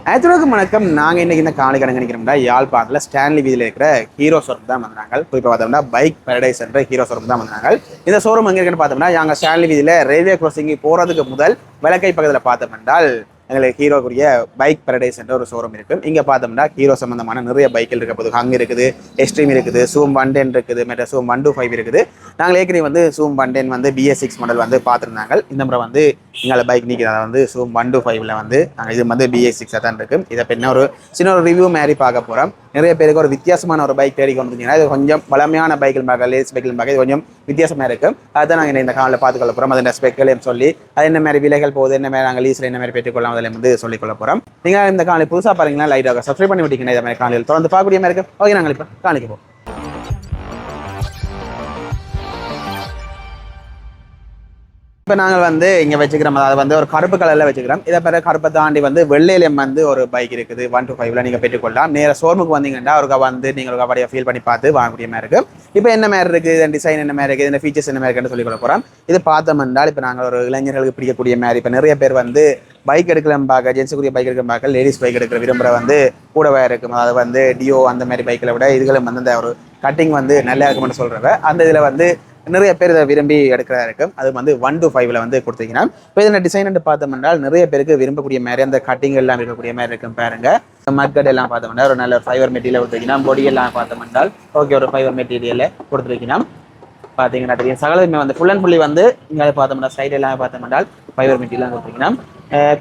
அனைவருக்கும் வணக்கம். நாங்கள் இன்னைக்கு இந்த காணொலி நினைக்கிறோம்னா யாழ்ப்பாணத்தில் ஸ்டான்லி வீதியில் இருக்கிற ஹீரோ ஷோரூம் தான் வந்தாங்க. குறிப்பாக பார்த்தோம்னா பைக் பாரடைஸ் என்ற ஹீரோ ஷோரூம் தான் வந்தாங்க. இந்த ஷோரூம் எங்கே இருக்குன்னு பார்த்தோம்னா நாங்கள் ஸ்டான்லி வீதியில் ரயில்வே கிராசிங் போகிறதுக்கு முதல் விளக்கை பக்கத்தில் பார்த்தோம் என்றால் எங்களுக்கு ஹீரோக்குரிய பைக் பாரடைஸ் என்ற ஒரு ஷோரூம் இருக்கும். இங்கே பார்த்தோம்னா ஹீரோ சம்பந்தமான நிறைய பைக்கில் இருக்க போது ஹங் இருக்குது, எக்ஸ்ட்ரீம் இருக்குது, Zoom 110 இருக்குது, மற்ற Zoom 125 இருக்குது. நாங்கள் ஏற்கனவே வந்து Zoom 110 வந்து BS6 மாடல் வந்து பார்த்துருந்தாங்க. இந்த முறை வந்து எங்களை பைக் நிற்கிறத வந்து Zoom 125ல வந்து நாங்கள் இது வந்து BS6 தான் இருக்குது. இதை பின்ன ஒரு சின்ன ஒரு ரிவ்யூ மாதிரி பார்க்க போகிறோம். நிறைய பேருக்கு ஒரு வித்தியாசமான ஒரு பைக் தேடி கொண்டு வந்தீங்கன்னா இது கொஞ்சம் பழமையான பைக்கில் பார்க்க லேஸ் பைக்கில் பார்க்க இது கொஞ்சம் வித்தியாசமாக இருக்கும். அதுதான் நாங்கள் இந்த காலையில் பார்த்துக்கொள்ள போகிறோம். அதோட ஸ்பெக்கலையும் சொல்லி அது என்ன மாதிரி விலைகள் போகுது, என்ன மாதிரி நாங்கள் லீஸில் என்ன மாதிரி பெற்றுக்கொள்ளலாம் அதில் வந்து சொல்லிக்கொள்ள போகிறோம். நீங்கள் இந்த காலையில் புதுசாக பாருங்கன்னா லைட்டாக சப்ஸ்கிரைப் பண்ணி விட்டீங்கன்னா இதை மாதிரி காலையில் தொடர்ந்து பார்க்கக்கூடிய மாதிரி இருக்கும். ஓகே, நாங்கள் இப்போ காலைக்கு போவோம். இப்போ நாங்கள் வந்து இங்கே வச்சுக்கிறோம், அதாவது வந்து ஒரு கருப்பு கலரில் வச்சுக்கிறோம். இதை பிறகு கருப்பை தாண்டி வந்து வெள்ளையிலும் வந்து ஒரு பைக் இருக்குது 125ல நீங்கள் பெற்றுக்கொள்ளலாம். நேராக ஷோரூமுக்கு வந்தீங்கன்னா ஒருக்கா வந்து நீங்கள் ஒரு கபடியை ஃபீல் பண்ணி பார்த்து வாங்கக்கூடிய மாதிரி இருக்கும். இப்போ என்ன மாதிரி இருக்குது, இதன் டிசைன் என்ன மாதிரி இருக்குது, இந்த ஃபீச்சர்ஸ் என்ன மாதிரி இருக்குன்னு சொல்லிக்கொள்ள போகிறோம். இது பார்த்தோம்னால் இப்போ நாங்கள் ஒரு இளைஞர்களுக்கு பிடிக்கக்கூடிய மாதிரி இப்போ நிறைய பேர் வந்து பைக் எடுக்கலாம் பார்க்க, ஜென்ஸுக்குரிய பைக் எடுக்கலாம் பார்க்க, லேடிஸ் பைக் எடுக்கிற விரும்புகிற வந்து கூடவே இருக்கும். அது வந்து டியோ அந்த மாதிரி பைக்கில் விட இதுகளும் வந்து அந்த ஒரு கட்டிங் வந்து நல்லா இருக்கும்னு சொல்கிறவ அந்த இதில் வந்து நிறைய பேர் இதை விரும்பி எடுக்கிறதா இருக்கும். அது வந்து 125ல வந்து கொடுத்தீங்கன்னா இப்போ இதில் டிசைன் பார்த்தோம்னா நிறைய பேருக்கு விரும்பக்கூடிய மாதிரி அந்த கட்டிங் எல்லாம் இருக்கக்கூடிய மாதிரி இருக்கும். பாருங்க, மட்கட் எல்லாம் பார்த்தோம்னா ஒரு நல்ல ஃபைபர் மெட்டீரியல் கொடுத்துருக்கீங்கன்னா, பொடி எல்லாம் பார்த்தோம்னா ஓகே ஒரு ஃபைபர் மெட்டீரியலை கொடுத்துருக்கீங்கன்னா பார்த்தீங்கன்னா தெரியும். சகலமே வந்து ஃபுல் அண்ட் ஃபுல்லி வந்து இங்கே பார்த்தோம்னா சைடு எல்லாம் பார்த்தோம்னா ஃபைபர் மெட்டீரியல் கொடுத்துருக்கீங்கன்னா,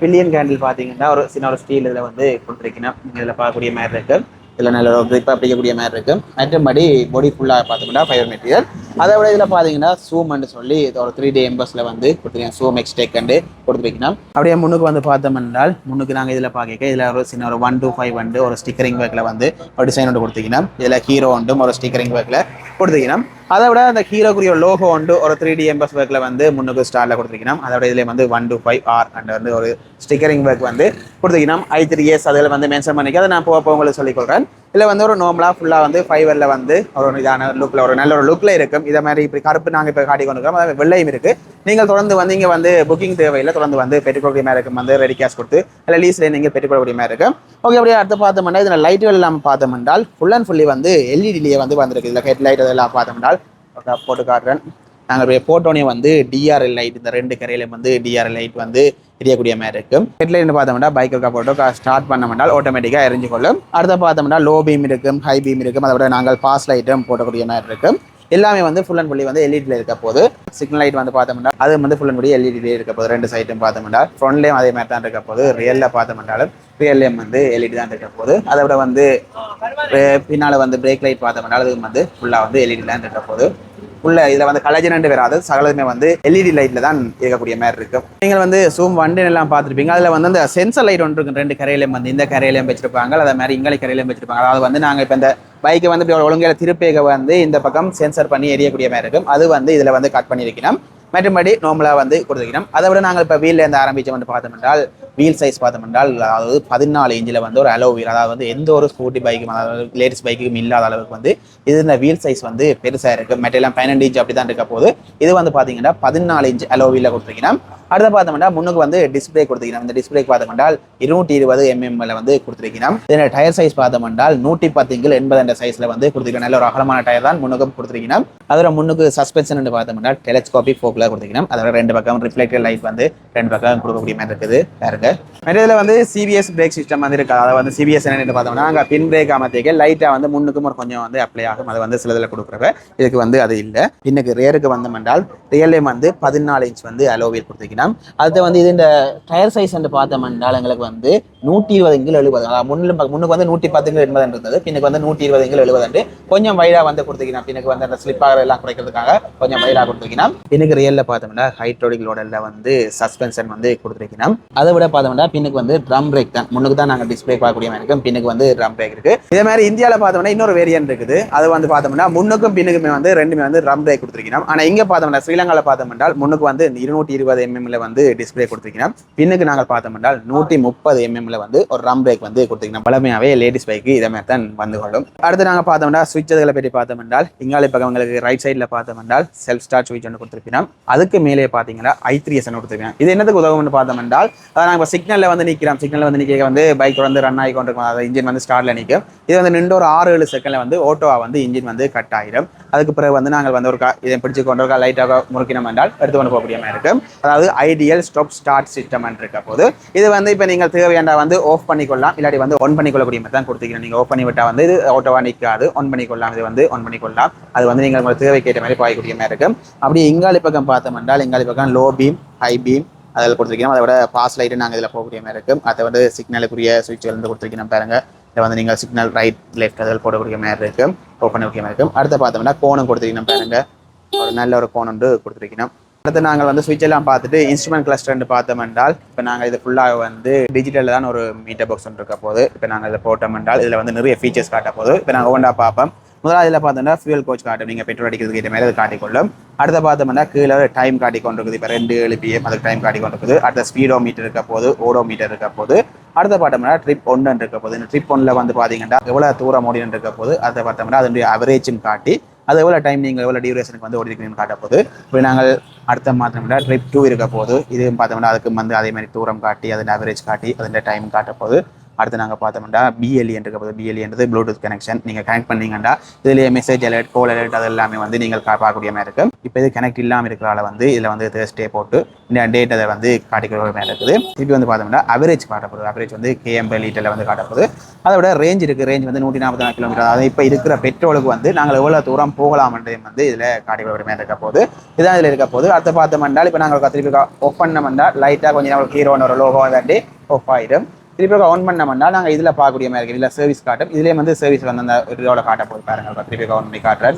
பில்லியன் கேண்டில் பார்த்தீங்கன்னா ஒரு சின்ன ஒரு ஸ்டீல் இதில் வந்து கொடுத்துருக்கீங்கன்னா இதில் பார்க்கக்கூடிய மாதிரி இருக்கு. இதில் நல்ல ஒரு க்ரிப்பாக பிடிக்கக்கூடிய மாதிரி இருக்கும். மற்றபடி பொடி ஃபுல்லாக பார்த்தோம்னா ஃபைபர் மெட்டீரியல். அதை விட இதில் பார்த்தீங்கன்னா Zoomன்னு சொல்லி இது ஒரு 3D எம்பஸில் வந்து கொடுத்துருக்கீங்க. Zoom X-Tech கொடுத்துருக்கீங்கன்னா அப்படியே முன்னுக்கு வந்து பார்த்தோம்னால் முன்னுக்கு நாங்கள் இதில் பார்க்க இதில் ஒரு சின்ன ஒரு 125 வந்து ஒரு ஸ்டிக்கரிங் ஒர்க்கில் வந்து ஒரு டிசைன் ஒன்று கொடுத்துருக்கீங்கன்னா, இதில் ஹீரோ ஒன்றும் ஒரு ஸ்டிக்கரிங் ஒர்க்கில் கொடுத்துருக்கீங்கன்னா, அதை விட அந்த ஹீரோக்குரிய லோகோ ஒன்று ஒரு 3D எம்பஸ் ஒர்க்கில் வந்து முன்னுக்கு ஸ்டாரில் கொடுத்துருக்கீங்கன்னா, அதோட இதில் வந்து 125R அண்ட் வந்து ஒரு ஸ்டிக்கரிங் ஒர்க் வந்து கொடுத்துருக்கீங்கன்னா i3s அதில் வந்து மென்ஷன் பண்ணிக்க அதை நான் போக உங்களுக்கு சொல்லிக்கொள்கிறேன். இதில் வந்து ஒரு நார்மலாக ஃபுல்லாக வந்து ஃபைபரில் வந்து ஒரு இதான லுக்கில் ஒரு நல்ல ஒரு லுக்கில் இருக்கும். இதை மாதிரி இப்படி கருப்பு நாங்கள் இப்போ காட்டி கொண்டு இருக்கிறோம், அதாவது வெள்ளையும் இருக்குது. நீங்கள் தொடர்ந்து வந்து இங்கே வந்து புக்கிங் தேவையில்லை, தொடர்ந்து வந்து பெற்றுக்கொள்ளக்கூடிய மாதிரி இருக்கும். வந்து ரெடி கேஷ் கொடுத்து இல்லை லீஸில் நீங்கள் பெற்றுக்கொள்ளக்கூடிய மாதிரி இருக்கும். ஓகே, அப்படியே அடுத்து பார்த்தோம்னா இதில் லைட்டுகள் எல்லாம் பார்த்தோம்னால் ஃபுல் அண்ட் ஃபுல்லி வந்து எல்இடிலேயே வந்து வந்திருக்கு. இதில் ஹெட்லைட் அதெல்லாம் பார்த்தோம்னால் போட்டு காட்டுறேன். நாங்கள் அப்படியே போட்டோனே வந்து டிஆர்எல் லைட் இந்த ரெண்டு கரையிலையும் வந்து டிஆர்எல் லைட் வந்து எரியக்கூடிய மாதிரி இருக்கும். ஹெட்லைட் பார்த்தோம்னா பைக் இருக்கா போட்டோ ஸ்டார்ட் பண்ணோம்னால் ஆட்டோமேட்டிக்காக எரிஞ்சு கொள்ளும். அடுத்த பார்த்தோம்னா லோ பீம் இருக்கும், ஹை பீம் இருக்கும். அதை விட நாங்கள் பாஸ் லைட்டும் போட்டக்கூடிய மாதிரி இருக்கும். எல்லாமே வந்து ஃபுல் அண்ட் ஃபுல்லி வந்து எல்இடியில் இருக்க போது. சிக்னல் லைட் வந்து பார்த்தோம்னா அது வந்து ஃபுல் அண்ட் ஃபுல்லி எல்இடியிலே இருக்க போது. ரெண்டு சைட்டும் பார்த்தோம்னா ஃப்ரண்ட்லேயும் அதே மாதிரி தான் இருக்க போது. ரியலில் பார்த்தோம்னாலும் ரியல்லையும் வந்து எல்இடி தான் இருக்க போது. அதை விட வந்து பின்னால் வந்து பிரேக் லைட் பார்த்தோம்னா அது வந்து ஃபுல்லாக வந்து எல்இடி தான் இருக்க போது. உள்ள இதில் வந்து கலஜனண்டு வராது, சகலமே வந்து எல்இடி லைட்டில் தான் இருக்கக்கூடிய மாதிரி இருக்கும். நீங்கள் வந்து Zoom 110 எல்லாம் பார்த்துருப்பீங்க. அதில் வந்து அந்த சென்சர் லைட் ஒன்று இருக்கும். ரெண்டு கரையிலையும் வந்து இந்த கரையிலையும் வச்சிருப்பாங்க, அதே மாதிரி இங்காலி கரையிலையும் வச்சிருப்பாங்க. அதாவது வந்து நாங்கள் இப்போ இந்த பைக்கை வந்து இப்படி ஒழுங்காக திருப்பேக வந்து இந்த பக்கம் சென்சர் பண்ணி எரியக்கூடிய மாதிரி இருக்கும். அது வந்து இதில் வந்து கட் பண்ணியிருக்கணும். மற்றபடி நார்மலாக வந்து கொடுத்துருக்கணும். அதை விட நாங்கள் இப்போ வீலில் இருந்து ஆரம்பித்து வந்து பார்த்தோம்னால் வீல் சைஸ் பார்த்தோம்னால் அதாவது 14 இன்ச்சில் வந்து ஒரு அலோ வீல், அதாவது வந்து எந்த ஒரு ஸ்கூட்டி பைக்கும் அதாவது லேடிஸ் பைக்குக்கும் இல்லாத அளவுக்கு வந்து இது இந்த வீல் சைஸ் வந்து பெருசாக இருக்குது. மெட்டெல்லாம் 12 இன்ச் அப்படி தான் இருக்க போது. இது வந்து பார்த்தீங்கன்னா 14 இன்ச் அலோ வீலில் கொடுத்துருக்கீங்கன்னா. அடுத்த பார்த்தோம்னா முன்னுக்கு வந்து டிஸ்பிளே கொடுத்துருக்கீங்க. இந்த டிஸ்பிளே பார்த்தோம்னா 220 mm வந்து கொடுத்துருக்கீங்க. இதோட டயர் சைஸ் பார்த்தோம்னா 110/80 என்ற சைஸில் வந்து கொடுத்துருக்கீங்க. நல்ல ஒரு அகலமான டயர் தான் முன்னுக்கும் கொடுத்துருக்கீங்க. அதோட முன்னுக்கு சஸ்பென்ஷன் பார்த்தோம்னா டெலஸ்கோபிக் ஃபோக்கில் கொடுத்துருக்கீங்க. அதோட ரெண்டு பக்கம் ரிஃப்ளெக்டர் லைட் வந்து ரெண்டு பக்கம் கொடுக்கக்கூடிய மாதிரி இருக்குது. பாருங்க, இதில் வந்து சிபிஎஸ் பிரேக் சிஸ்டம் வந்து இருக்குது. அதை வந்து சிபிஎஸ் என்னென்னு பார்த்தோம்னா அங்கே பின் பிரேக் அமைத்திக்க லைட்டாக வந்து முன்னுக்கும் ஒரு கொஞ்சம் வந்து அப்ளை ஆகும். அது வந்து சிலதில் கொடுக்குறப்ப இதுக்கு வந்து அது இல்லை. பின்னுக்கு ரேருக்கு வந்தோம்னால் ரியல்லையும் வந்து 14 இன்ச் வந்து அலோவியல் கொடுத்துருக்கீங்க. அடுத்து வந்து இது இந்த டயர் சைஸ் வந்து பார்த்தோம்னால் எங்களுக்கு வந்து 120/70, அதாவது முன்னுக்கு வந்து 110/80 இருந்தது, பின்னுக்கு வந்து 120/70 கொஞ்சம் வைடாக வந்து கொடுத்துருக்கீங்க. பின்னுக்கு வந்து அந்த ஸ்லிப்பாக எல்லாம் குறைக்கிறதுக்காக கொஞ்சம் வைடாக கொடுத்துருக்கீங்க. பின்னுக்கு ரியலில் பார்த்தோம்னா ஹைட்ரோலிக் லோடரில் வந்து சஸ்பென்ஷன் வந்து கொடுத்துருக்கீங்க. அதை விட பார்த்தோம்னா பின்னுக்கு வந்து ட்ரம் பிரேக் தான். முன்னுக்கு தான் நாங்கள் டிஸ்பிளே பார்க்கக்கூடிய மாதிரி இருக்கும், பின்னுக்கு வந்து ட்ரம் பிரேக் இருக்குது. இதே மாதிரி இந்தியாவில் பார்த்தோம்னா இன்னொரு வேரியன்ட் இருக்குது. அது வந்து பார்த்தோம்னா முன்னுக்கும் பின்னுக்குமே வந்து ரெண்டுமே வந்து ட்ரம் பிரேக் கொடுத்துருக்கீங்க. ஆனால் இங்கே பார்த்தோம்னா ஸ்ரீலங்காவில் பார்த்தோம்னா முன்னுக்கு வந்து 220 mm வந்து டிஸ்பிளே கொடுத்துருக்கீங்க. பின்னுக்கு நாங்கள் பார்த்தோம்னா 130 mm வந்து ஒரு ட்ரம் பிரேக் வந்து கொடுத்துருக்கீங்க. பழமையாகவே லேடிஸ் பைக்கு இதை மாதிரி தான் வந்து கொள்ளும். அடுத்து நாங்கள் பார்த்தோம்னா சுவிட்சுகளை பற்றி பார்த்தோம்னா இங்காலி பக்கம் உங்களுக்கு ரைட் சைடில் பார்த்தோம்னா செல்ஃப் ஸ்டார்ட் சுவிட்ச் ஒன்று கொடுத்துருப்பீங்க. அதுக்கு மேலே பார்த்தீங்கன்னா i3s கொடுத்துருக்கீங்க. இது என்னதுக்கு உதவும்னு பார்த்தோம்னா அதை நாங்கள் இப்போ சிக்னலில் சிக்னலில் வந்து நிற்கிறோம். சிக்னலில் வந்து நிற்க வந்து பைக் வந்து ரன் ஆகி கொண்டிருக்கும். அதாவது இன்ஜின் வந்து ஸ்டார்ட்டில் நிற்கும். இது வந்து நின்று ஒரு 6-7 செகண்டில் வந்து ஓட்டோவாக வந்து இன்ஜின் வந்து கட் ஆகிடும். அதுக்கு பிறகு வந்து நாங்கள் வந்து ஒரு இதை பிடிச்சி கொண்டு லைட்டாக முறுக்கினோம் என்றால் எடுத்து கொண்டு போகக்கூடிய மாதிரி இருக்கும். அதாவது ஐடியல் ஸ்டாப் ஸ்டார்ட் சிஸ்டம் இருக்க போது இது வந்து இப்போ நீங்கள் தேவையாண்டா வந்து ஆஃப் பண்ணிக்கொள்ளலாம், இல்லாட்டி வந்து ஆன் பண்ணிக்கொள்ளக்கூடிய மாதிரி தான் கொடுத்துக்கிறேன். நீங்கள் ஆஃப் பண்ணி விட்டால் வந்து இது ஓட்டோவாக நிற்காது. ஆன் பண்ணிக்கொள்ளலாம், இது வந்து ஆன் பண்ணிக்கொள்ளலாம். அது வந்து நீங்கள் உங்களுக்கு தேவைக்கு ஏற்ற மாதிரி பாய்க்கூடிய மாதிரி இருக்கும். அப்படி இங்காலி பக்கம் பார்த்தோம் என்றால் இங்காலி பக்கம் லோ பீம், ஹை பீம் அதில் கொடுத்துருக்கோம். அதை விட பாஸ் லைட்டு நாங்கள் இதில் போகக்கூடிய மாதிரி இருக்கும். அதை வந்து சிக்னலுக்குரிய சுவிட்ச் வந்து கொடுத்துருக்கோம் பாருங்கள். இதை வந்து நீங்கள் சிக்னல் ரைட் லெஃப்ட் அதில் போடக்கூடிய மாதிரி இருக்கும், ஓப்பன் பண்ணக்கூடிய மாதிரி இருக்கும். அடுத்து பார்த்தோம்னா கோணம் கொடுத்துருக்கணும் பாருங்கள். ஒரு நல்ல ஒரு கோணம் வந்து கொடுத்துருக்கணும். அடுத்து நாங்கள் வந்து சுவிட்ச் எல்லாம் பார்த்துட்டு இன்ஸ்ட்ருமெண்ட் கிளஸ்டர்னு பார்த்தோம் என்றால் இப்போ நாங்கள் இது ஃபுல்லாக வந்து டிஜிட்டலில் தான் ஒரு மீட்டர் பாக்ஸ் ஒன்று இருக்க போது. இப்போ நாங்கள் இதை போட்டோம் என்றால் இதில் வந்து நிறைய ஃபீச்சர்ஸ் காட்ட போது. இப்போ நாங்கள் ஒவ்வொன்றா பார்ப்போம். முதலாவது இதில் பார்த்தோம்னா ஃபியூல் கோச் காட்டும், நீங்கள் பெட்ரோல் அடிக்கிறதுக்கு ஏற்ற மாதிரி அது காட்டிக்கொள்ளும். அடுத்த பார்த்தோம்னா கீழே டைம் காட்டி கொண்டு இருக்குது. இப்போ 2:07 PM அதுக்கு டைம் காட்டி கொண்டு இருக்குது. அடுத்த ஸ்பீடோ மீட்டர் இருக்க போது, ஓடோ மீட்டர் இருக்க போது. அடுத்த பார்த்தோம்னா ட்ரிப் 1 இருக்க போது. இந்த ட்ரிப் 1 வந்து பார்த்தீங்கன்னா எவ்வளோ தூரம் ஓடினு இருக்க போது. அதை பார்த்தோம்னா அதனுடைய அவரேஜும் காட்டி அது எவ்வளோ டைம் நீங்கள் எவ்வளோ டியூரேஷனுக்கு வந்து ஓடிருக்கீங்கன்னு காட்ட போது. இப்போ நாங்கள் அடுத்த மாற்றம்னா ட்ரிப் 2 இருக்க போது. இது பார்த்தோம்னா அதுக்கு வந்து அதே மாதிரி தூரம் காட்டி அதன் அவரேஜ் காட்டி அதன் டைம் காட்ட போது. அடுத்து நாங்கள் பார்த்தோம்னா BLE இருக்க போது. BLE Bluetooth connection. நீங்கள் கனெக்ட் பண்ணீங்கன்னா இதுலேயே மெசேஜ் அலர்ட், கால் அலர்ட் அது எல்லாமே வந்து நீங்கள் பார்க்கக்கூடிய மாதிரி இருக்கும். இப்போ இது கனெக்ட் இல்லாமல் இருக்கிறால வந்து இதில் வந்து தேர்ஸ்டே போட்டு இந்த டேட் அதை வந்து காட்டிக்கிற மாதிரி இருக்குது. இப்போ வந்து பார்த்தோம்னா அவரேஜ் காட்டப்படுது. அவரேஜ் வந்து km/லிட்டரில் வந்து காட்டப்படுது. அதை விட ரேஞ்ச் இருக்குது. ரேஞ்ச் வந்து 144 கிலோமீட்டர். அது இப்போ இருக்கிற பெட்ரோலுக்கு வந்து நாங்கள் எவ்வளோ தூரம் போகலாம்ன்றையும் வந்து இதில் காட்டிக்கிற மாதிரி இருக்க போது. இதான் இதில் இருக்க போது. அடுத்த பார்த்தோம்னா இப்போ நாங்கள் திருப்பி ஆஃப் பண்ணோம்னா லைட்டாக கொஞ்சம் நம்மளுக்கு ஹீரோன்னு ஒரு லோகோ தாண்டி ஆஃப் ஆகிடும். திருப்பி ஆன் பண்ணோம்னா நாங்கள் இதில் பார்க்கக்கூடிய மாதிரி இருக்குது. இதில் சர்வீஸ் காட்டும். இதுலேயே வந்து சர்வீஸ் வந்து அந்த இதோட காட்ட போது பாருங்கள். திருப்பி ஆன் பண்ணி காட்டுறேன்.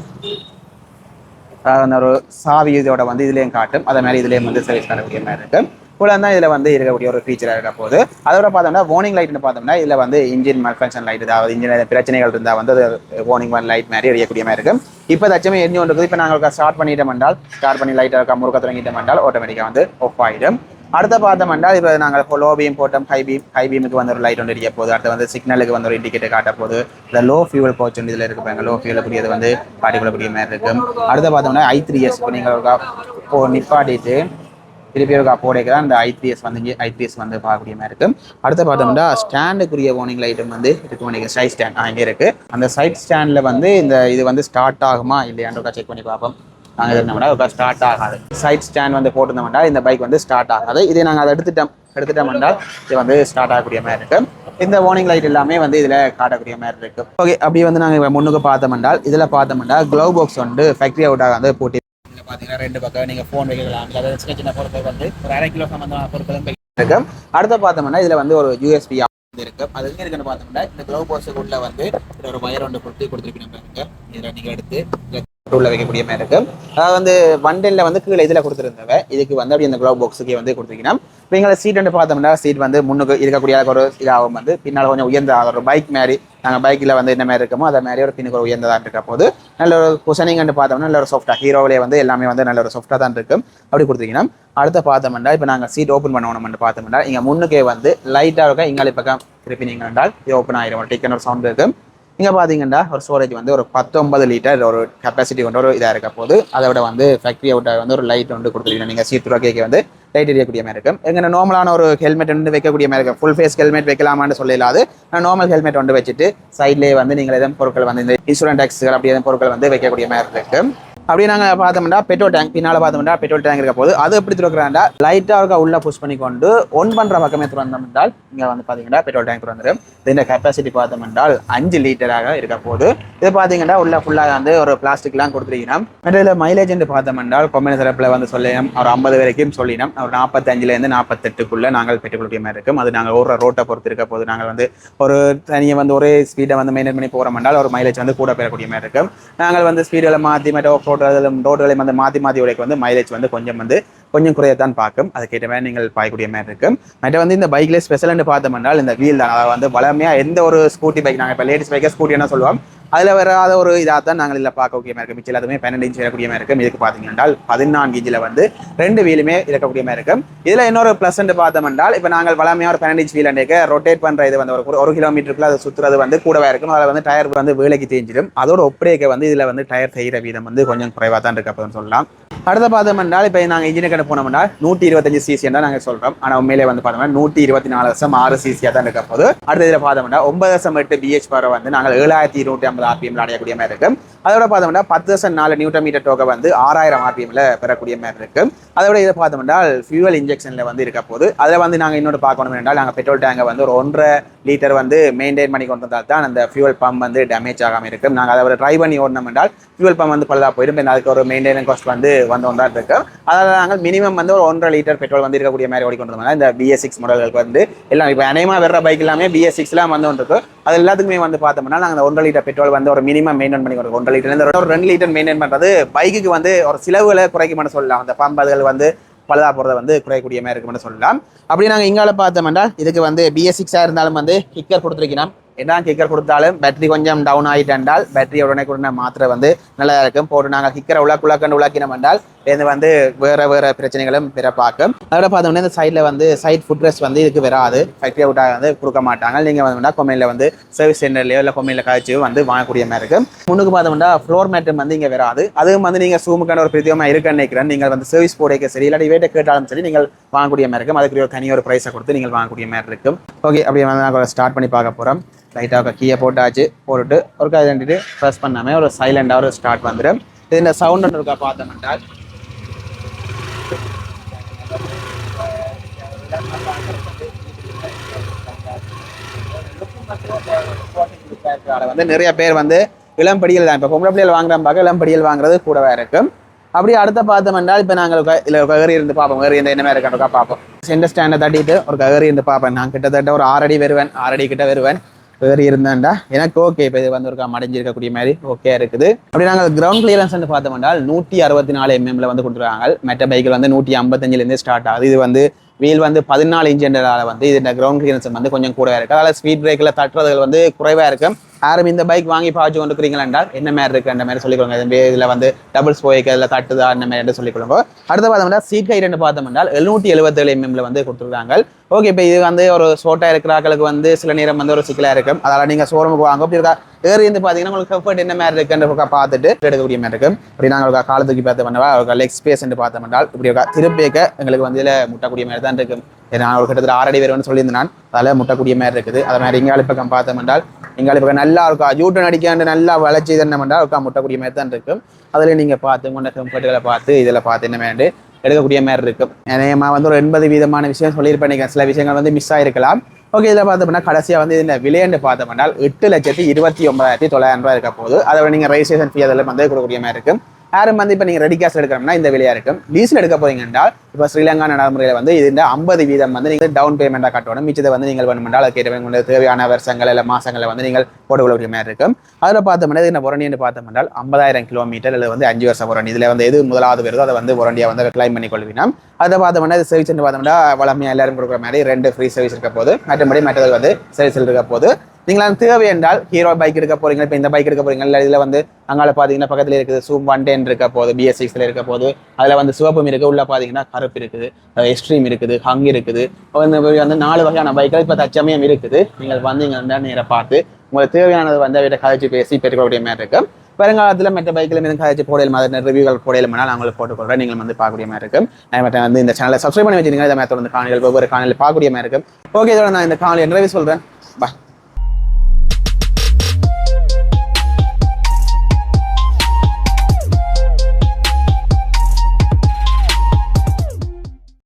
அந்த ஒரு சாவி இதோட வந்து இதுலேயும் காட்டும். அதே மாதிரி இதுலேயும் வந்து சர்வீஸ் காட்டக்கூடிய மாதிரி இருக்கும். கூட தான் இதில் வந்து இருக்கக்கூடிய ஒரு ஃபீச்சராக இருக்க போது. அதோட பார்த்தோம்னா வார்னிங் லைட்னு பார்த்தோம்னா இதில் வந்து இன்ஜின் மல்ஃபங்க்ஷன் லைட், அதாவது இன்ஜின் பிரச்சனைகள் இருந்தால் வந்து அது வார்னிங் லைட் மாதிரி எரியக்கூடிய மாதிரி இருக்கும். இப்போ தச்சமே எரிஞ்சு கொண்டு இருக்குது. இப்போ நாங்கள் ஸ்டார்ட் பண்ணிட்டோம் என்றால், ஸ்டார்ட் பண்ணி லைட்டாக இருக்க முறுக்க தொடங்கிட்டோம் என்றால் ஆட்டோமேட்டிக்காக வந்து ஆஃப் ஆகிடும். அடுத்த பார்த்தோம் என்றால் இப்போ நாங்கள் லோ பீம் போட்டோம். ஹை பீமுக்கு வந்து ஒரு லைட் ஒன்று எரிய போகுது. அடுத்து வந்து சிக்னலுக்கு வந்து ஒரு இண்டிகேட்டர் காட்ட போகுது. இந்த லோ ஃபியூவல் கோச் வந்து இதில் இருப்பாங்க. லோ ஃபியூலுக்குரியது வந்து காட்டிக்கொள்ளக்கூடிய மாதிரி இருக்கும். அடுத்த பார்த்தோம்னா i3s. இப்போ நீங்கள் நிப்பாட்டிட்டு திருப்பி ஒரு போடைக்கு தான் இந்த i3s வந்து i3s வந்து பார்க்கக்கூடிய மாதிரி இருக்கும். அடுத்த பார்த்தோம்னா ஸ்டாண்டுக்குரிய வார்னிங் லைட்டும் வந்து இருக்கு. நீங்கள் சைட் ஸ்டாண்ட் அங்கே இருக்குது. அந்த சைட் ஸ்டாண்டில் வந்து இந்த இது வந்து ஸ்டார்ட் ஆகுமா இல்லையான்னு செக் பண்ணி பார்ப்போம். நாங்கள் இருந்தோம்னா ஸ்டார்ட் ஆகாது. சைட் ஸ்டாண்ட் வந்து போட்டிருந்தோம்னா இந்த பைக் வந்து ஸ்டார்ட் ஆகாது. இதே நாங்கள் அதை எடுத்துட்டோம் என்றால் இது வந்து ஸ்டார்ட் ஆகக்கூடிய மாதிரி இருக்கும். இந்த வார்னிங் லைட் எல்லாமே வந்து இதில் காட்டக்கூடிய மாதிரி இருக்கும். ஓகே, அப்படி வந்து நாங்கள் முன்னுக்கு பார்த்தோம் என்றால் இதில் பார்த்தோம் என்றால் க்ளவ் பாக்ஸ் வந்து ஃபேக்ட்ரி அவுட்டாக வந்து போட்டி இதில் பார்த்தீங்கன்னா 2 பக்கம் நீங்கள் ஃபோன் வைக்கலாம். அதாவது சின்ன சின்ன பொருட்கள் வந்து ஒரு 1/2 கிலோ சம்பந்தமான பொருட்களும் இருக்கும். அடுத்த பார்த்தோம்னா இதில் வந்து ஒரு USB இருக்கும். அது எங்கே இருக்குன்னு பார்த்தோம்னா இந்த க்ளவ் பாக்ஸுக்கு உள்ள வந்து ஒரு வயர் ஒன்று கொடுத்துருக்கணும். இதில் நீங்கள் எடுத்து உள்ள வைக்கக்கூடிய மாதிரி இருக்கும். அதாவது வந்து வண்டலில் வந்து கீழே இதில் கொடுத்துருந்தவ இதுக்கு வந்து அப்படி இந்த க்ளவ் பாக்ஸுக்கே வந்து கொடுத்துருக்கணும். இப்போ எங்களை சீட் வந்து பார்த்தோம்னா சீட் வந்து முன்னுக்கு இருக்கக்கூடிய ஒரு இதாகவும் வந்து பின்னால் கொஞ்சம் உயர்ந்ததாக ஒரு பைக் மாதிரி நாங்கள் பைக்கில் வந்து என்ன மாதிரி இருக்கமோ அதை மாதிரி ஒரு பின்னுக்கு ஒரு உயர்ந்ததாக இருக்க போது நல்ல ஒரு குஷனிங்னு பார்த்தோம்னா நல்ல ஒரு சாஃப்டாக ஹீரோவிலே வந்து எல்லாமே வந்து நல்ல ஒரு சாஃப்டாக தான் இருக்கும். அப்படி கொடுத்துருக்கணும். அடுத்த பார்த்தோம்னா இப்போ நாங்கள் சீட் ஓப்பன் பண்ணணும்னு பார்த்தோம்னா இங்கே முன்னுக்கே வந்து லைட்டாக இருக்க இங்காலி பக்கம் திருப்பி நீங்கள் என்றால் இது ஓப்பன் ஆகிடும். ஒரு டிக்கன் ஒரு சவுண்ட் இருக்கும். இங்கே பார்த்தீங்கன்னா ஒரு ஸ்டோரேஜ் வந்து ஒரு 19 லிட்டர் ஒரு கெப்பாசிட்டி கொண்டு ஒரு இதாக இருக்க போது. அதை விட வந்து ஃபேக்ட்ரி அவுட்டாக வந்து ஒரு லைட் வந்து கொடுத்துருக்கீங்க. நீங்கள் சீட் கேட்க வந்து லைட் எரியக்கூடிய மாதிரி இருக்கும். எங்கே நார்மலான ஒரு ஹெல்மெட் வந்து வைக்கக்கூடிய மாதிரி இருக்கும். ஃபுல் ஃபேஸ் ஹெல்மெட் வைக்கலாமான்னு சொல்லலாது. நான் நார்மல் ஹெல்மெட் வந்து வச்சுட்டு சைட்லேயே வந்து நீங்கள் எதுவும் பொருட்கள் வந்து இந்த இன்சூரன்ஸ் டேக்ஸ்கள் அப்படி எதுவும் பொருட்கள் வந்து வைக்கக்கூடிய மாதிரி இருக்கும். அப்படியே நாங்கள் பார்த்தோம்னா பெட்ரோல் டேங்க் பின்னால் பார்த்தோம்னா பெட்ரோல் டேங்க் இருக்க போது அது எப்படி திறக்கிறாண்டா லைட்டாக இருக்க உள்ள புஷ் பண்ணி கொண்டு ஒன் பண்ணுற பக்கமே திறந்தோம் என்றால் இங்கே வந்து பார்த்தீங்கன்னா பெட்ரோல் டேங்க் திறந்துடும். இந்த கெப்பாசிட்டி பார்த்தோம் என்றால் 5 லிட்டராக இருக்க போது. இது பார்த்தீங்கன்னா உள்ள ஃபுல்லாக வந்து ஒரு பிளாஸ்டிக்லாம் கொடுத்துருக்கணும். இதில் மைலேஜ் பார்த்தோம் என்றால் கொம்பனி சிறப்பில் வந்து சொல்லினோம் ஒரு 50 வரைக்கும் சொல்லினோம். ஒரு 45லேருந்து 48க்குள்ளே நாங்கள் பெற்றுக்கொள்ள மாதிரி இருக்கும். அது நாங்கள் ஒரு ரோட்டை பொறுத்து இருக்க போது நாங்கள் வந்து ஒரு தனியாக வந்து ஒரே ஸ்பீடை வந்து மெயின்டைன் பண்ணி போகிறோம் என்றால் ஒரு மைலேஜ் வந்து கூட பெறக்கூடிய மாதிரி இருக்கும். நாங்கள் வந்து ஸ்பீடில் மாற்றி ரோடுகளை வந்து மாற்றி உடைக்கு வந்து மைலேஜ் வந்து கொஞ்சம் குறையத்தான் பார்க்கும். அதுக்கேற்ற மாதிரி நீங்கள் பாயக்கூடிய மாதிரி இருக்கும். மற்ற வந்து இந்த பைக்ல ஸ்பெஷல்னு பார்த்தோம் என்றால் இந்த வீல் தான். அதாவது வந்து வளமையாக எந்த ஒரு ஸ்கூட்டி பைக் நாங்கள் இப்போ லேடிஸ் பைக்கை ஸ்கூட்டி என்ன சொல்லுவோம் அதில் வராத ஒரு இதாக தான் நாங்கள் இதில் பார்க்கக்கூடிய மாதிரி இருக்கும். மிச்சம் எல்லாத்துமே 12 இன்ச் இருக்கக்கூடிய மாதிரி இருக்கும். இதுக்கு பார்த்தீங்கன்னா 14 இன்ச்சில் வந்து 2 வீலுமே இருக்கக்கூடிய மாதிரி இருக்கும். இதில் இன்னொரு ப்ளஸ் பார்த்தோம் என்றால் இப்போ நாங்கள் வளமையாக ஒரு 12 இன்ச் வீல் அண்டேக்க ரொட்டேட் பண்ணுற இது வந்து ஒரு கிலோமீட்டருக்குள்ள அதை சுற்றுறது வந்து கூடவே இருக்கும். அதில் வந்து டயர் வந்து வேலைக்கு தேஞ்சிடும். அதோட ஒப்படைக்க வந்து இதில் வந்து டயர் செய்கிற வீதம் வந்து கொஞ்சம் குறைவாக தான் இருக்கு அப்படின்னு சொல்லலாம். அடுத்த பார்த்தோம் என்றால் இப்போ நாங்கள் இன்ஜினுக்கு போனோம்னா 125 சிசி தான் நாங்கள் சொல்கிறோம். ஆனால் உண்மையிலே வந்து பார்த்தோம்னா 124.6 சிசியாக தான் இருக்க போது. அடுத்த இதில் பார்த்தோம்னா 9.8 பிஹெச் பவர் வந்து நாங்கள் 7250 ஆர்பிஎம்ல அடையக்கூடிய மாதிரி இருக்கும். அதோட பார்த்தோம்னா 10.4 நியூட்டன் மீட்டர் டோக்கை வந்து 6000 ஆர்பிஎம்ல பெறக்கூடிய மாதிரி இருக்கும். அதோட இதை பார்த்தோம்னா ஃபியூவல் இன்ஜெக்ஷன்ல வந்து இருக்க போது. அதில் வந்து நாங்கள் இன்னொரு பார்க்கணும் என்றால் நாங்கள் பெட்ரோல் டேங்கை வந்து ஒரு 1.5 லிட்டர் வந்து மெயின்டைன் பண்ணி கொண்டு வந்தால் தான் அந்த ஃபியூவல் பம்ப் வந்து டேமேஜ் ஆகாமல் இருக்கும். நாங்கள் அதை ட்ரை பண்ணி ஓடணும் என்றால் ஃபியூவல் பம்ப் வந்து பழுதாக போயிடும். அதுக்கு ஒரு மெயின்டெனன்ஸ் காஸ்ட் வந்து வந்தோம் இருக்கு. அதாவது நாங்கள் மினிமம் வந்து ஒரு 1.5 லிட்டர் பெட்ரோல் வந்து இருக்கக்கூடிய மாதிரி ஓடிக்கொண்டு வந்தோம்னா இந்த BS6 மாடல்களுக்கு வந்து எல்லாம் இப்போ அநேகமாக வர்ற பைக் எல்லாமே BS6லாம் வந்து இருக்கு. அது எல்லாத்துக்குமே வந்து பார்த்தோம்னா நாங்கள் 1.5 லிட்டர் பெட்ரோல் வந்து ஒரு மினிமம் மெயின்டைன் பண்ணி கொடுக்கும். 1.5 லிட்டர் ஒரு 2 லிட்டர் மெயின்டைன் பண்ணுறது பைக்குக்கு வந்து ஒரு செலவுகளை குறைக்கும்னு சொல்லலாம். அந்த பம்ப் அதுகள் வந்து பழுதா போகிறத வந்து குறையக்கூடிய மாதிரி இருக்கும்னு சொல்லலாம். அப்படி நாங்கள் இங்கால பார்த்தோம்னா இதுக்கு வந்து BS6 இருந்தாலும் வந்து கிக்கர் கொடுத்துருக்கணும். என்ன கிக்கர் கொடுத்தாலும் பேட்டரி கொஞ்சம் டவுன் ஆகிட்டால் பேட்டரி உடனே கூட மாத்திரை வந்து நல்லா இருக்கும். போட்டு நாங்கள் கிக்கரை உலாக்கண்டு உலாக்கினோம் என்றால் இது வந்து வேறு பிரச்சனைகளும் பெற பார்க்கும். அதோட பார்த்தோம்னா இந்த சைடில் வந்து சைட் ஃபுட் ரெஸ்ட் வந்து இதுக்கு வராது. ஃபேக்ட்ரி அவுட்டாக வந்து கொடுக்க மாட்டாங்க. நீங்கள் வந்து கொமையில் வந்து சர்வீஸ் சென்டர்லையோ இல்லை கொமையில் காய்ச்சியோ வந்து வாங்கக்கூடிய மாதிரி இருக்கும். முன்னுக்கு பார்த்தோம்னா ஃப்ளோர் மேட்டும் வந்து இங்கே வராது. அதுவும் வந்து நீங்கள் சூமுக்கான ஒரு பிரத்தியமாக இருக்குன்னு நினைக்கிறேன். நீங்கள் வந்து சர்வீஸ் போடைக்க சரி இல்லாட்டி வேட்டை கேட்டாலும் சரி நீங்கள் வாங்கக்கூடிய மாதிரி இருக்கும். அதுக்கு ஒரு தனியாக ஒரு ப்ரைஸை கொடுத்து நீங்கள் வாங்கக்கூடிய மாதிரி இருக்கும். ஓகே, அப்படி வந்து நாங்கள் ஸ்டார்ட் பண்ணி பார்க்க போகிறோம். லைட்டாக கீயை போட்டாச்சு. போட்டுட்டு ஒரு கை தண்டிட்டு ப்ரெஸ் பண்ணாமல் ஒரு சைலண்டாக ஒரு ஸ்டார்ட் வந்துடும். இது இந்த சவுண்ட் இருக்கா பார்த்தோம்னா வந்து நிறைய பேர் வந்து இளம்படியில் தான் இப்போ பொம்பளை பிள்ளைகள் வாங்குற பார்க்க இளம்படியில் வாங்குறது கூடவே இருக்கும். அப்படி அடுத்த பார்த்தோம்னா இப்போ நாங்கள் இல்லை ககரி இருந்து பார்ப்போம். ககரி இந்த என்ன மாதிரி இருக்கா பார்ப்போம். சென்டர் ஸ்டாண்டை தட்டிட்டு ஒரு ககரி இருந்து பார்ப்பேன். நான் கிட்டத்தட்ட ஒரு 6 அடி வருவேன். 6 அடி கிட்ட வருவேன். வேறு இருந்தாண்டா எனக்கு ஓகே. இப்போ இது வந்து ஒரு மடைஞ்சிருக்கக்கூடிய மாதிரி ஓகே இருக்குது. அப்படி நாங்கள் கிரவுண்ட் கிளியரன்ஸ் வந்து பார்த்தோம்னா 164 mm வந்து கொடுத்துருக்காங்க. மற்ற பைக்கில் வந்து 155 ஸ்டார்ட் ஆகுது. இது வந்து வீல் வந்து 14 இன்ச்சுன்றதால வந்து இது கிரவுண்ட் கிளியரன்ஸ் வந்து கொஞ்சம் கூட இருக்குது. அதனால் ஸ்பீட் பிரேக்கில் தட்டுறதுகள் வந்து குறைவாக இருக்கும். யாரும் இந்த பைக் வாங்கி பாய்ச்சி கொண்டு இருக்கிறீங்களா என்றால் என்ன மாதிரி இருக்குது அந்த மாதிரி சொல்லிக்கொள்ளுங்க. இதில் வந்து டபுள்ஸ் போய்க்கு அதில் தட்டுதா அந்த மாதிரி சொல்லிக்கொள்ளுங்க. அடுத்து பார்த்தோம்னா சீட் ஹைட் பார்த்தோம்னா 777 mm வந்து கொடுத்துருக்காங்க. ஓகே, இப்போ இது வந்து ஒரு ஷோர்ட்டாக இருக்கிற ஆக்களுக்கு வந்து சில நேரம் வந்து ஒரு சிக்கலாக இருக்கும். அதனால் நீங்கள் ஷோரூமுக்கு வாங்க. அப்படி இருக்கா ஏறி இருந்து பார்த்தீங்கன்னா உங்களுக்கு கம்ஃபர்ட் என்ன மாதிரி இருக்குன்ற பார்த்துட்டு எடுக்கக்கூடிய மாதிரி இருக்கும். அப்படி நாங்கள் காலத்துக்கு பார்த்தோம்னா லெக் ஸ்பேஸ் பார்த்தோம்னா இப்படி திருப்பிக்க எங்களுக்கு வந்து இதில் முட்டக்கூடிய மாதிரி தான் இருக்கும். நான் ஒரு கிட்டத்தட்ட 6 அடி வருவேன்னு சொல்லியிருந்தேன். அதில் முட்டக்கூடிய மாதிரி இருக்குது. அதை மாதிரி இங்காலி பக்கம் பார்த்தோம்னா இங்காலி பக்கம் நல்லா இருக்கா யூட்டன் அடிக்காண்டு நல்லா வளர்ச்சி என்ன பண்ணால் இருக்கா முட்டக்கூடிய மாதிரி தான் இருக்கும். அதில் நீங்கள் பார்த்து முன்ன கம்ஃபர்ட்டுகளை பார்த்து இதில் பார்த்து என்ன மாதிரி எடுக்கக்கூடிய மாதிரி இருக்கும். ஏன்னா வந்து ஒரு 80% விஷயம் சொல்லியிருப்பேன். சில விஷயங்கள் வந்து மிஸ் ஆகிருக்கலாம். ஓகே, இதில் பார்த்தோம்னா கடைசியாக வந்து இந்த விலையண்டு பார்த்தோம்னா 8,29,900 இருக்க போகுது. அதை நீங்கள் ரெஜிஸ்ட்ரேஷன் ஃபீ அதில் வந்து கொடுக்கக்கூடிய மாதிரி இருக்கும். யாரும் வந்து இப்போ நீங்கள் ரெடி கேஷ் எடுக்கணும்னா இந்த விலையாக இருக்கும். லீஸில் எடுக்க போறீங்க என்றால் இப்போ ஸ்ரீலங்கா நடைமுறையில் வந்து இந்த 50% வந்து நீங்கள் டவுன் பேமெண்ட்டாக கட்டணும். மிச்சத்தை வந்து நீங்கள் வேணுமென்றால் அது கேட்ட உங்களுக்கு தேவையான வருஷங்கள் இல்லை மாதங்களில் வந்து நீங்கள் போட்டுக்கொள்ளக்கூடிய மாதிரி இருக்கும். அதில் பார்த்தோம்னா இந்த வாரண்டின்னு பார்த்தோம்னா 50,000 கிலோமீட்டர் இல்லை வந்து 5 வருஷம் வாரண்டி. இதில் வந்து எது முதலாவது வருதோ அதை வந்து வாரண்டியாக வந்து கிளைம் பண்ணி கொள்வீங்க. அதை பார்த்தோம்னா இது சர்வீஸ்ன்னு பார்த்தோம்னா வளமையாக எல்லாரும் கொடுக்குற மாதிரி 2 ஃப்ரீ சர்வீஸ் இருக்க போது. மற்றது வந்து சர்வீஸில் இருக்க போது. நீங்கள் தேவை என்றால் ஹீரோ பைக் எடுக்க போறீங்க. இப்போ இந்த பைக் எடுக்க போறீங்க இல்லை இதில் வந்து அங்கால பார்த்தீங்கன்னா பக்கத்தில் இருக்குது Zoom 110 இருக்க போது. BS6 இருக்க போது. அதில் வந்து சிவப்பும் இருக்குது. உள்ள பார்த்தீங்கன்னா கருப்பு இருக்குது, எக்ஸ்ட்ரீம் இருக்குது, ஹங் இருக்குது. வந்து 4 வகையான பைக்கள் இப்போ தச்சமயம் இருக்குது. நீங்கள் வந்தீங்கன்னா நேராக பார்த்து உங்களுக்கு தேவையானது வந்து அவர்கிட்ட கதைச்சு பேசி பெற்றுக்கொள்ளக்கூடிய மாதிரி இருக்கும். வருங்காலத்தில் மற்ற பைக்கில் மீது கதைச்சு போடையில் மாதிரி ரிவ்யூகள் போடையிலும்னா நான் உங்களுக்கு போட்டுக்கொள்கிறேன். நீங்கள் வந்து பார்க்கக்கூடிய மாதிரி இருக்கும். நான் மற்ற வந்து இந்த சேனலை சப்ஸ்கிரைப் பண்ணி வச்சுருக்கீங்க. இதை மாதிரி தொடர்ந்து காணொலிகள் ஒவ்வொரு காணொலியில் பார்க்கக்கூடிய மாதிரி இருக்கும். ஓகே, இதோட நான் இந்த காணொலி நிறைவு சொல்கிறேன். பா.